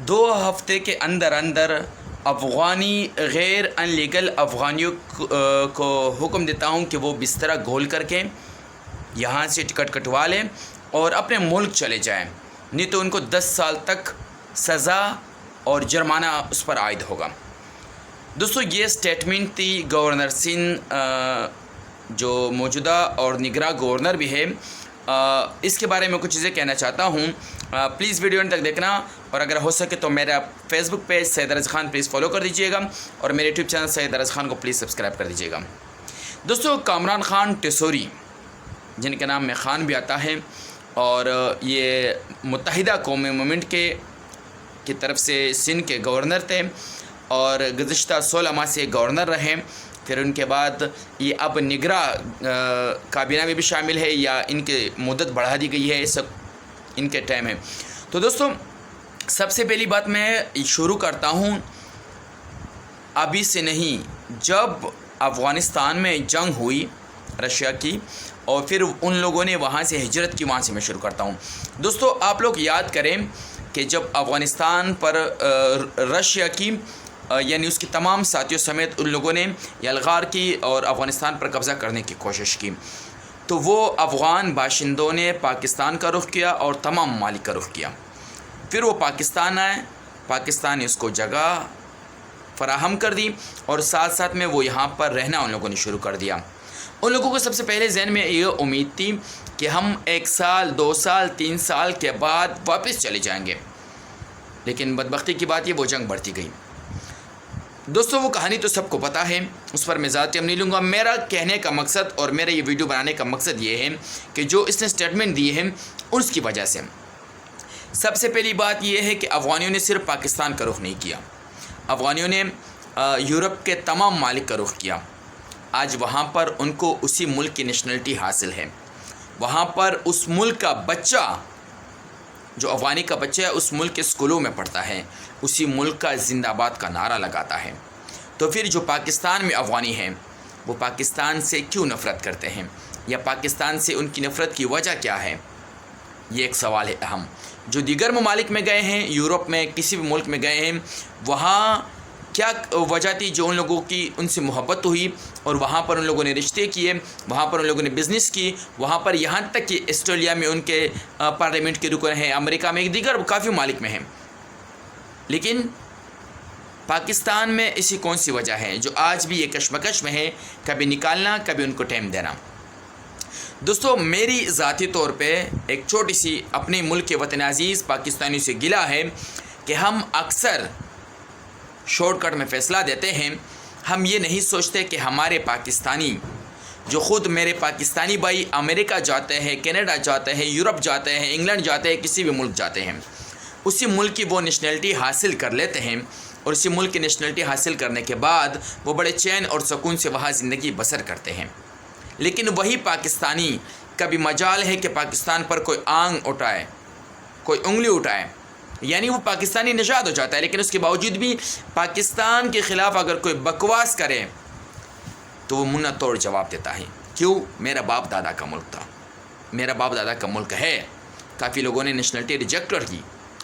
2 ہفتے کے اندر اندر افغانی غیر ان لیگل افغانیوں کو حکم دیتا ہوں کہ وہ بستر گھول کر کے یہاں سے ٹکٹ کٹوا لیں اور اپنے ملک چلے جائیں، نہیں تو ان کو 10 سال تک سزا اور جرمانہ اس پر عائد ہوگا۔ دوستو یہ سٹیٹمنٹ تھی گورنر سندھ جو موجودہ اور نگراں گورنر بھی ہے، اس کے بارے میں کچھ چیزیں کہنا چاہتا ہوں۔ پلیز ویڈیو تک دیکھنا، اور اگر ہو سکے تو میرا فیس بک پیج سید ارض خان پلیز فالو کر دیجیے گا، اور میرے یوٹیوب چینل سید ارض خان کو پلیز سبسکرائب کر دیجیے گا۔ دوستو کامران خان ٹیسوری، جن کے نام میں خان بھی آتا ہے، اور یہ متحدہ قومی موومنٹ کی طرف سے سندھ کے گورنر تھے، اور گزشتہ 16 ماہ سے گورنر رہے۔ پھر ان کے بعد یہ اب نگراں کابینہ میں بھی شامل ہے، یا ان کی مدت بڑھا دی گئی ہے، سب ان کے ٹائم ہے۔ تو دوستو سب سے پہلی بات میں شروع کرتا ہوں ابھی سے نہیں، جب افغانستان میں جنگ ہوئی رشیا کی، اور پھر ان لوگوں نے وہاں سے ہجرت کی، وہاں سے میں شروع کرتا ہوں۔ دوستو آپ لوگ یاد کریں کہ جب افغانستان پر رشیا کی یعنی اس کی تمام ساتھیوں سمیت ان لوگوں نے یلغار کی اور افغانستان پر قبضہ کرنے کی کوشش کی، تو وہ افغان باشندوں نے پاکستان کا رخ کیا اور تمام ممالک کا رخ کیا۔ پھر وہ پاکستان آئے، پاکستان نے اس کو جگہ فراہم کر دی، اور ساتھ ساتھ میں وہ یہاں پر رہنا ان لوگوں نے شروع کر دیا۔ ان لوگوں کو سب سے پہلے ذہن میں یہ امید تھی کہ ہم 1 سال 2 سال 3 سال کے بعد واپس چلے جائیں گے، لیکن بدبختی کی بات یہ وہ جنگ بڑھتی گئی۔ دوستو وہ کہانی تو سب کو پتہ ہے، اس پر میں ذاتی نہیں لوں گا۔ میرا کہنے کا مقصد اور میرا یہ ویڈیو بنانے کا مقصد یہ ہے کہ جو اس نے سٹیٹمنٹ دی ہے اس کی وجہ سے سب سے پہلی بات یہ ہے کہ افغانیوں نے صرف پاکستان کا رخ نہیں کیا، افغانیوں نے یورپ کے تمام ممالک کا رخ کیا۔ آج وہاں پر ان کو اسی ملک کی نیشنلٹی حاصل ہے، وہاں پر اس ملک کا بچہ جو افغانی کا بچہ ہے اس ملک کے اسکولوں میں پڑھتا ہے، اسی ملک کا زندہ آباد کا نعرہ لگاتا ہے۔ تو پھر جو پاکستان میں افغانی ہیں وہ پاکستان سے کیوں نفرت کرتے ہیں، یا پاکستان سے ان کی نفرت کی وجہ کیا ہے، یہ ایک سوال ہے اہم۔ جو دیگر ممالک میں گئے ہیں، یورپ میں کسی بھی ملک میں گئے ہیں، وہاں کیا وجہ تھی جو ان لوگوں کی ان سے محبت ہوئی، اور وہاں پر ان لوگوں نے رشتے کیے، وہاں پر ان لوگوں نے بزنس کی، وہاں پر یہاں تک کہ آسٹریلیا میں ان کے پارلیمنٹ کے رکن ہیں، امریکہ میں دیگر کافی ممالک میں ہیں۔ لیکن پاکستان میں ایسی کون سی وجہ ہے جو آج بھی یہ کشمکش میں ہے، کبھی نکالنا کبھی ان کو ٹائم دینا۔ دوستو میری ذاتی طور پہ ایک چھوٹی سی اپنے ملک کے وطن عزیز پاکستانیوں سے گلہ ہے کہ ہم اکثر شارٹ کٹ میں فیصلہ دیتے ہیں، ہم یہ نہیں سوچتے کہ ہمارے پاکستانی جو خود میرے پاکستانی بھائی امریکہ جاتے ہیں، کینیڈا جاتے ہیں، یورپ جاتے ہیں، انگلینڈ جاتے ہیں، کسی بھی ملک جاتے ہیں، اسی ملک کی وہ نیشنلٹی حاصل کر لیتے ہیں، اور اسی ملک کی نیشنلٹی حاصل کرنے کے بعد وہ بڑے چین اور سکون سے وہاں زندگی بسر کرتے ہیں۔ لیکن وہی پاکستانی کبھی مجال ہے کہ پاکستان پر کوئی آنگ اٹھائے، کوئی انگلی اٹھائے، یعنی وہ پاکستانی نژاد ہو جاتا ہے، لیکن اس کے باوجود بھی پاکستان کے خلاف اگر کوئی بکواس کرے تو وہ منہ توڑ جواب دیتا ہے۔ کیوں؟ میرا باپ دادا کا ملک تھا، میرا باپ دادا کا ملک ہے۔ کافی لوگوں نے نیشنلٹی ریجیکٹ کر کی،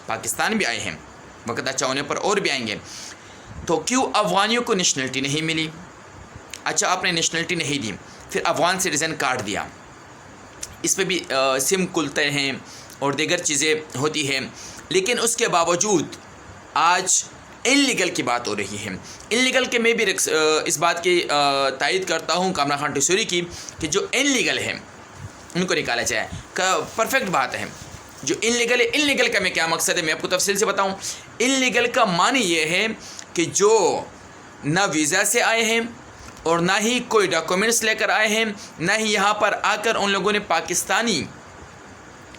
پاکستان بھی آئے ہیں، وقت اچھا ہونے پر اور بھی آئیں گے۔ تو کیوں افغانیوں کو نیشنلٹی نہیں ملی؟ اچھا آپ نے نیشنلٹی نہیں دی، پھر افغان سٹیزن کارڈ دیا، اس پہ بھی سم کھلتے ہیں اور دیگر چیزیں ہوتی ہیں، لیکن اس کے باوجود آج ان لیگل کی بات ہو رہی ہے۔ ان لیگل کے میں بھی اس بات کی تائید کرتا ہوں کامران خان ٹیسوری کی کہ جو ان لیگل ہیں ان کو نکالا جائے، پرفیکٹ بات ہے۔ جو ان لیگل ہے، ان لیگل کا میں کیا مقصد ہے میں آپ کو تفصیل سے بتاؤں۔ ان لیگل کا معنی یہ ہے کہ جو نہ ویزا سے آئے ہیں اور نہ ہی کوئی ڈاکومنٹس لے کر آئے ہیں، نہ ہی یہاں پر آ کر ان لوگوں نے پاکستانی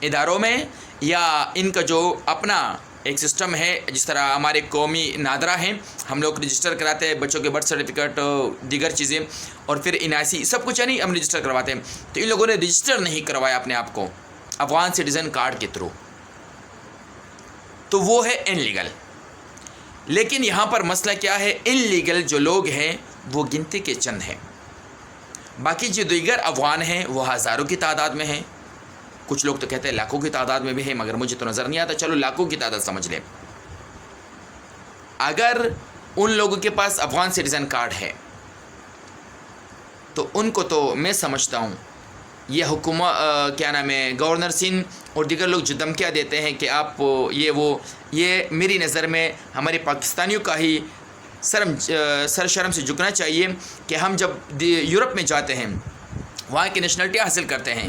اداروں میں یا ان کا جو اپنا ایک سسٹم ہے، جس طرح ہمارے قومی نادرہ ہیں، ہم لوگ رجسٹر کراتے ہیں بچوں کے برتھ سرٹیفکیٹ، دیگر چیزیں، اور پھر اناسی سب کچھ یعنی ہم رجسٹر کرواتے ہیں، تو ان لوگوں نے رجسٹر نہیں کروایا اپنے آپ کو افغان سٹیزن کارڈ کے تھرو، تو وہ ہے ان لیگل۔ لیکن یہاں پر مسئلہ کیا ہے، ان لیگل جو لوگ ہیں وہ گنتی کے چند ہیں، باقی جو دیگر افغان ہیں وہ ہزاروں کی تعداد میں ہیں، کچھ لوگ تو کہتے ہیں لاکھوں کی تعداد میں بھی ہے، مگر مجھے تو نظر نہیں آتا، چلو لاکھوں کی تعداد سمجھ لیں۔ اگر ان لوگوں کے پاس افغان سٹیزن کارڈ ہے تو ان کو تو میں سمجھتا ہوں یہ حکومت کیا نام ہے گورنر سندھ اور دیگر لوگ جو دھمکیاں دیتے ہیں کہ آپ یہ میری نظر میں ہمارے پاکستانیوں کا ہی سر شرم سے جھکنا چاہیے کہ ہم جب یورپ میں جاتے ہیں، وہاں کی نیشنلٹی حاصل کرتے ہیں،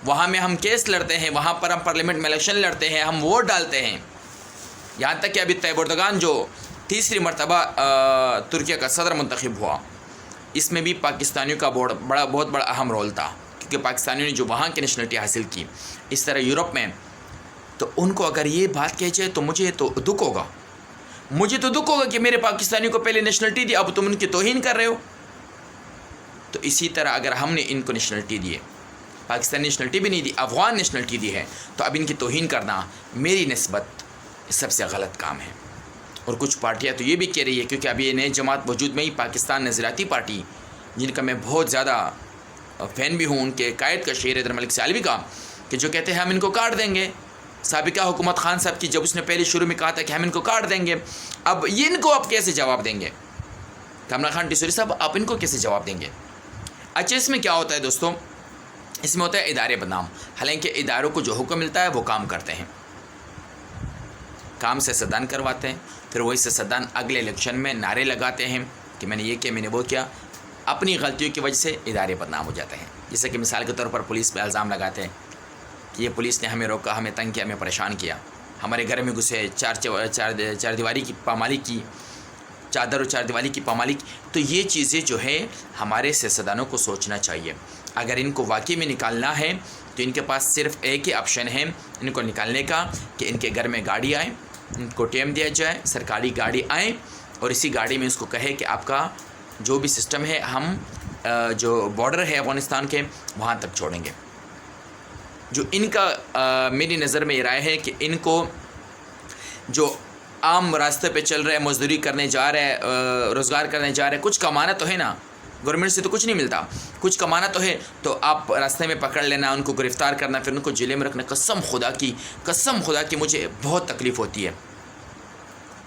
وہاں میں ہم کیس لڑتے ہیں، وہاں پر ہم پارلیمنٹ میں الیکشن لڑتے ہیں، ہم ووٹ ڈالتے ہیں، یہاں تک کہ ابھی طیب اردگان جو تیسری مرتبہ ترکیہ کا صدر منتخب ہوا، اس میں بھی پاکستانیوں کا بہت بڑا اہم رول تھا، کیونکہ پاکستانیوں نے جو وہاں کی نیشنلٹی حاصل کی، اس طرح یورپ میں، تو ان کو اگر یہ بات کہی جائے تو مجھے تو دکھ ہوگا، کہ میرے پاکستانیوں کو پہلے نیشنلٹی دی، اب تم ان کی توہین کر رہے ہو۔ تو اسی طرح اگر ہم نے ان کو نیشنلٹی دی ہے، پاکستانی نیشنلٹی بھی نہیں دی، افغان نیشنلٹی دی ہے، تو اب ان کی توہین کرنا میری نسبت سب سے غلط کام ہے۔ اور کچھ پارٹیاں تو یہ بھی کہہ رہی ہے، کیونکہ ابھی یہ نئے جماعت وجود میں ہی پاکستان نظریاتی پارٹی، جن کا میں بہت زیادہ فین بھی ہوں، ان کے قائد کا شہیر حیدر ملک سالوی کا، کہ جو کہتے ہیں ہم ان کو کاٹ دیں گے۔ سابقہ حکومت خان صاحب کی جب اس نے پہلے شروع میں کہا تھا کہ ہم ان کو کاٹ دیں گے، اب یہ ان کو آپ کیسے جواب دیں گے؟ کامران خان ٹیسوری صاحب آپ ان کو کیسے جواب دیں گے؟ اچھا، اس میں کیا ہوتا ہے دوستوں؟ اس میں ہوتا ہے ادارے بدنام، حالانکہ اداروں کو جو حکم ملتا ہے وہ کام کرتے ہیں، کام سے سیاستدان کرواتے ہیں، پھر وہی سیاستدان اگلے الیکشن میں نعرے لگاتے ہیں کہ میں نے یہ کیا، میں نے وہ کیا، اپنی غلطیوں کی وجہ سے ادارے بدنام ہو جاتے ہیں۔ جیسے کہ مثال کے طور پر پولیس پہ الزام لگاتے ہیں کہ یہ پولیس نے ہمیں روکا، ہمیں تنگ کیا، ہمیں پریشان کیا، ہمارے گھر میں گھسے، چار دیواری کی پامالی کی، چادر اور چار دیواری کی پامالی کی۔ تو یہ چیزیں جو ہے ہمارے سیاستدانوں کو سوچنا چاہیے، اگر ان کو واقعی میں نکالنا ہے تو ان کے پاس صرف ایک ہی آپشن ہے ان کو نکالنے کا، کہ ان کے گھر میں گاڑی آئے، ان کو ٹیم دیا جائے، سرکاری گاڑی آئے، اور اسی گاڑی میں اس کو کہے کہ آپ کا جو بھی سسٹم ہے ہم جو بارڈر ہے افغانستان کے وہاں تک چھوڑیں گے۔ جو ان کا میری نظر میں یہ رائے ہے کہ ان کو جو عام راستے پہ چل رہے، مزدوری کرنے جا رہے، روزگار کرنے جا رہے، کچھ کمانا تو ہے نا، گورنمنٹ سے تو کچھ نہیں ملتا، کچھ کمانا تو ہے، تو آپ راستے میں پکڑ لینا، ان کو گرفتار کرنا، پھر ان کو جیلے میں رکھنا، قسم خدا کی مجھے بہت تکلیف ہوتی ہے،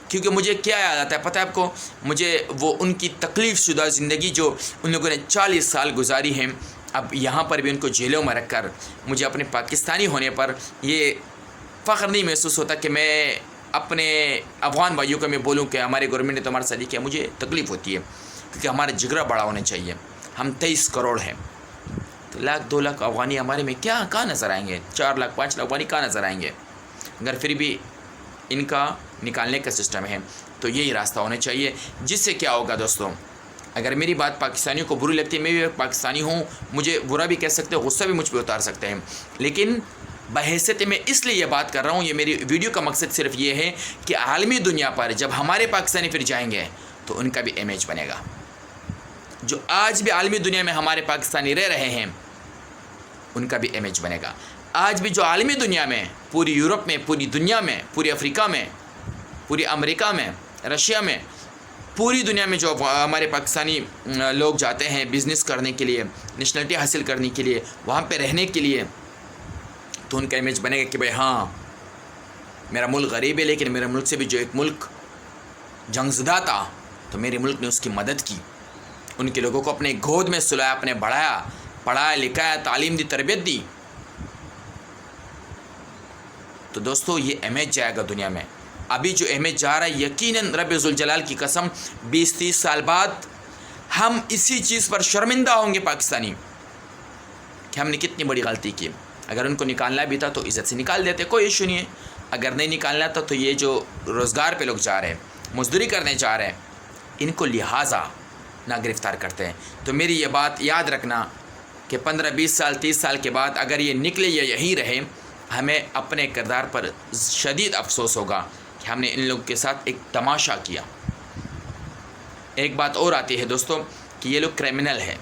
کیونکہ مجھے کیا یاد آتا ہے پتہ ہے آپ کو؟ مجھے وہ ان کی تکلیف شدہ زندگی جو ان لوگوں نے 40 سال گزاری ہیں، اب یہاں پر بھی ان کو جیلوں میں رکھ کر مجھے اپنے پاکستانی ہونے پر یہ فخر نہیں محسوس ہوتا کہ میں اپنے افغان بھائیوں کو میں بولوں کہ ہمارے گورنمنٹ نے تو ہمارے ساتھ کیا۔ مجھے تکلیف ہوتی ہے، کیونکہ ہمارا جگرا بڑا ہونا چاہیے۔ ہم 23 کروڑ ہیں، تو 1-2 لاکھ افغانی ہمارے میں کہاں نظر آئیں گے؟ 4 لاکھ 5 لاکھ افغانی کہاں نظر آئیں گے؟ اگر پھر بھی ان کا نکالنے کا سسٹم ہے تو یہی راستہ ہونا چاہیے، جس سے کیا ہوگا دوستوں؟ اگر میری بات پاکستانیوں کو بری لگتی ہے، میں بھی پاکستانی ہوں، مجھے برا بھی کہہ سکتے ہیں، غصہ بھی مجھ پہ اتار سکتے ہیں، لیکن بحیثیت میں اس لیے یہ بات کر رہا ہوں، یہ میری ویڈیو کا مقصد صرف یہ ہے کہ عالمی دنیا پر جب ہمارے پاکستانی پھر جائیں گے تو ان کا بھی امیج بنے گا۔ جو آج بھی عالمی دنیا میں ہمارے پاکستانی رہ رہے ہیں ان کا بھی امیج بنے گا۔ آج بھی جو عالمی دنیا میں، پوری یورپ میں، پوری دنیا میں، پوری افریقہ میں، پوری امریکہ میں، رشیا میں، پوری دنیا میں جو ہمارے پاکستانی لوگ جاتے ہیں بزنس کرنے کے لیے، نیشنلٹی حاصل کرنے کے لیے، وہاں پہ رہنے کے لیے، تو ان کا امیج بنے گا کہ بھائی ہاں میرا ملک غریب ہے، لیکن میرے ملک سے بھی جو ایک ملک جنگ زدہ تھا تو میرے ملک نے اس کی مدد کی، ان کے لوگوں کو اپنے گود میں سلایا، اپنے بڑھایا، پڑھایا لکھایا، تعلیم دی، تربیت دی۔ تو دوستو یہ امیج جائے گا دنیا میں۔ ابھی جو امیج جا رہا ہے، یقیناً رب ذوالجلال کی قسم 20-30 سال بعد ہم اسی چیز پر شرمندہ ہوں گے پاکستانی کہ ہم نے کتنی بڑی غلطی کی۔ اگر ان کو نکالنا بھی تھا تو عزت سے نکال دیتے، کوئی ایشو نہیں ہے۔ اگر نہیں نکالنا تھا تو یہ جو روزگار پہ لوگ جا رہے ہیں، مزدوری کرنے جا رہے ہیں، ان کو لہٰذا نہ گرفتار کرتے ہیں۔ تو میری یہ بات یاد رکھنا کہ 15-20 سال 30 سال کے بعد اگر یہ نکلے یا یہی رہے، ہمیں اپنے کردار پر شدید افسوس ہوگا کہ ہم نے ان لوگوں کے ساتھ ایک تماشا کیا۔ ایک بات اور آتی ہے دوستوں کہ یہ لوگ کرمنل ہیں۔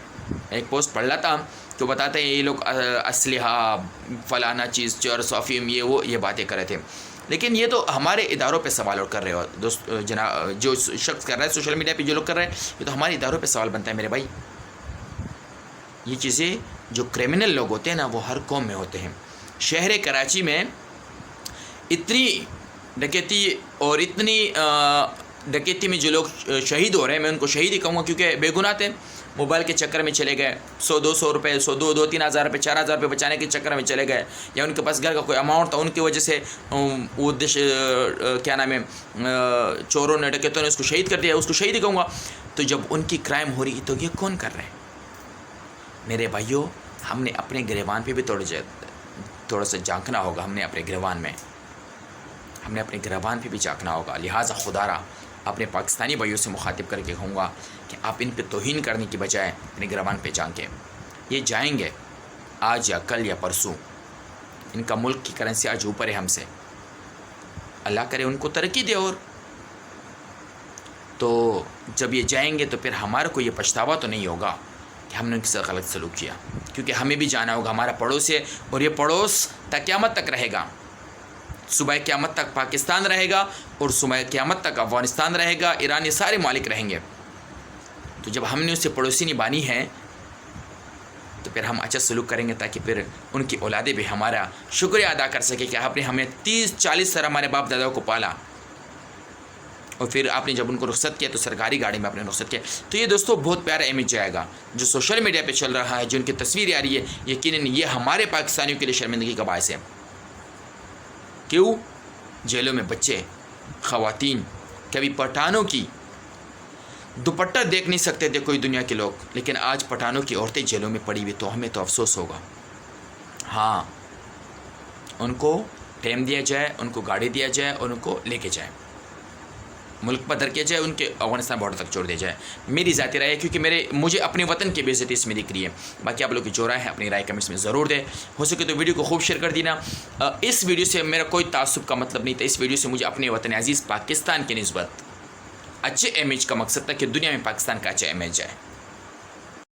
ایک پوسٹ پڑھ رہا تھا تو بتاتے ہیں یہ لوگ اسلحہ فلانا چیز، چرس، افیم، یہ باتیں کر رہے تھے، لیکن یہ تو ہمارے اداروں پہ سوال کر رہے ہو دوست جناب، جو شخص کر رہا ہے سوشل میڈیا پہ جو لوگ کر رہے ہیں، یہ تو ہمارے اداروں پہ سوال بنتا ہے میرے بھائی۔ یہ چیزیں جو کرمنل لوگ ہوتے ہیں نا، وہ ہر قوم میں ہوتے ہیں۔ شہر کراچی میں اتنی ڈکیتی اور اتنی ڈکیتی میں جو لوگ شہید ہو رہے ہیں میں ان کو شہید ہی کہوں گا، کیونکہ بے گناہ تھے، موبائل کے چکر میں چلے گئے، 100-200 روپے، 2-3 ہزار روپے، 4 ہزار روپے بچانے کے چکر میں چلے گئے، یا ان کے پاس گھر کا کوئی اماؤنٹ تھا، ان کی وجہ سے وہ کیا نام ہے چوروں نے، ڈکیتوں نے اس کو شہید کر دیا، اس کو شہید ہی کہوں گا۔ تو جب ان کی کرائم ہو رہی ہے تو یہ کون کر رہے ہیں؟ میرے بھائیوں، ہم نے اپنے گریبان پہ بھی تھوڑا سا جھانکنا ہوگا، ہم نے اپنے گریبان پہ بھی جھانکنا ہوگا۔ لہٰذا خدا را اپنے پاکستانی بھائیوں سے مخاطب کر کے کہوں گا کہ آپ ان پہ توہین کرنے کی بجائے اپنے گریبان پہ جھانکیں۔ یہ جائیں گے آج یا کل یا پرسوں، ان کا ملک کی کرنسی آج اوپر ہے ہم سے، اللہ کرے ان کو ترقی دے، اور تو جب یہ جائیں گے تو پھر ہمارے کو یہ پچھتاوا تو نہیں ہوگا کہ ہم نے ان کے ساتھ غلط سلوک کیا، کیونکہ ہمیں بھی جانا ہوگا، ہمارا پڑوس ہے، اور یہ پڑوس تا قیامت تک رہے گا۔ صبح قیامت تک پاکستان رہے گا، اور صبح قیامت تک افغانستان رہے گا، ایران، یہ سارے مالک رہیں گے۔ تو جب ہم نے اسے پڑوسی نبھانی ہے تو پھر ہم اچھا سلوک کریں گے، تاکہ پھر ان کی اولادیں بھی ہمارا شکریہ ادا کر سکے کہ آپ نے ہمیں 30-40 سال ہمارے باپ داداؤں کو پالا، اور پھر آپ نے جب ان کو رخصت کیا تو سرکاری گاڑی میں آپ نے رخصت کیا۔ تو یہ دوستو بہت پیارا امیج جائے گا جو سوشل میڈیا پہ چل رہا ہے، جو ان کی تصویریں آ رہی ہے، یقیناً یہ ہمارے پاکستانیوں کے لیے شرمندگی کا باعث ہے۔ کیوں؟ جیلوں میں بچے، خواتین، کبھی پٹھانوں کی دوپٹہ دیکھ نہیں سکتے تھے کوئی دنیا کے لوگ، لیکن آج پٹھانوں کی عورتیں جیلوں میں پڑی ہوئی، تو ہمیں تو افسوس ہوگا۔ ہاں، ان کو ٹائم دیا جائے، ان کو گاڑی دیا جائے، اور ان کو لے کے جائے، ملک بدر کیا جائے، ان کے افغانستان بارڈر تک چھوڑ دیا جائے۔ میری ذاتی رائے ہے، کیونکہ مجھے اپنے وطن کی بے عزتی اس میں دکھ رہی ہے۔ باقی آپ لوگ کی جو رائے ہے اپنی رائے کمنٹس میں ضرور دیں، ہو سکے تو ویڈیو کو خوب شیئر کر دینا۔ اس ویڈیو سے میرا کوئی تعصب کا مطلب نہیں تھا، اس ویڈیو سے مجھے اپنے وطن عزیز پاکستان کی نسبت اچھے امیج کا مقصد تھا کہ دنیا میں پاکستان کا اچھا امیج جائے۔